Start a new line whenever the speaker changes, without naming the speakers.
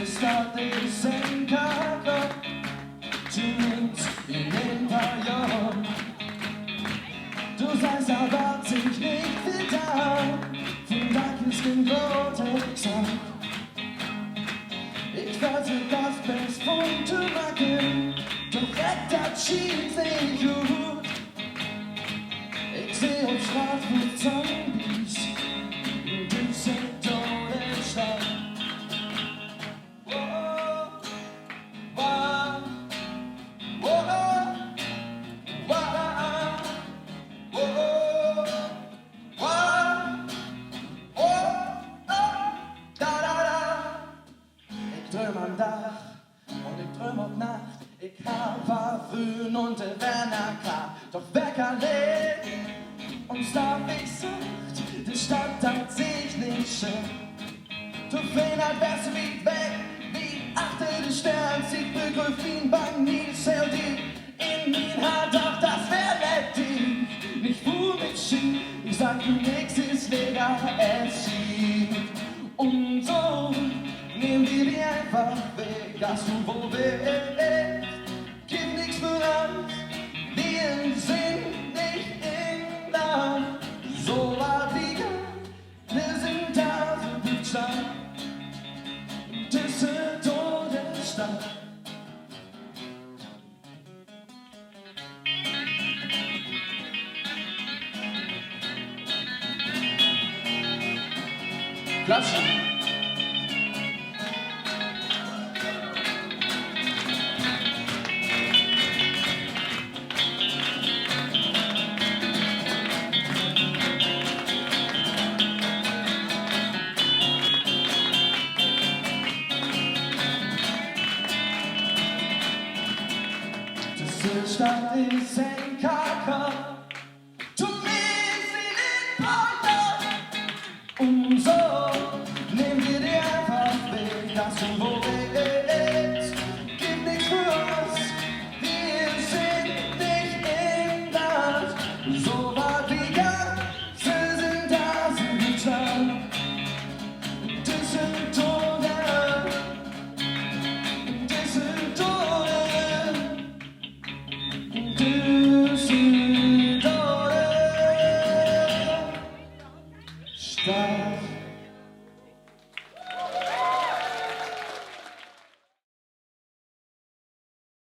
Stadt ist ein Charakter, zumindest in den paar Jahren. Du sagst, erwart sich nicht viel da, von Tag ist den Gottesang. Ich werde das Best von zu machen, doch das schießt nicht gut. Ich seh auf Straße Zombies, du sind Todesstadt. Ich träum am Dach und ich träum auf Nacht. Ich hab Parfüm und der Werner klar. Doch Wecker lebt und Star sagt, die Stadt hat sich nicht schön. Du findest wärst du wie weg, wie achte der Stern, sieht Begriff wie ein Bagnis, hält die in mein Haar, doch das wär nicht nicht fuhr mit Ski. Ich sag, nix ist legal, es schiebt. Und so nehmen wir die einfach weg, dass du wo bist. Gib nix für Angst, wir sind nicht in Land. So war die Gang, wir sind da, so gut sein. Düsseldorf der Stadt. Klatschen. Diese Stadt ist ein Kacker, du bist in den Partner. Und so nehmen wir dir einfach weg, dass du wo bist. Gib nichts für uns, wir sind nicht im Land. So war die Ganze, sind da, sind wir dran. Düsseldorf, Düsseldorf, Stadt.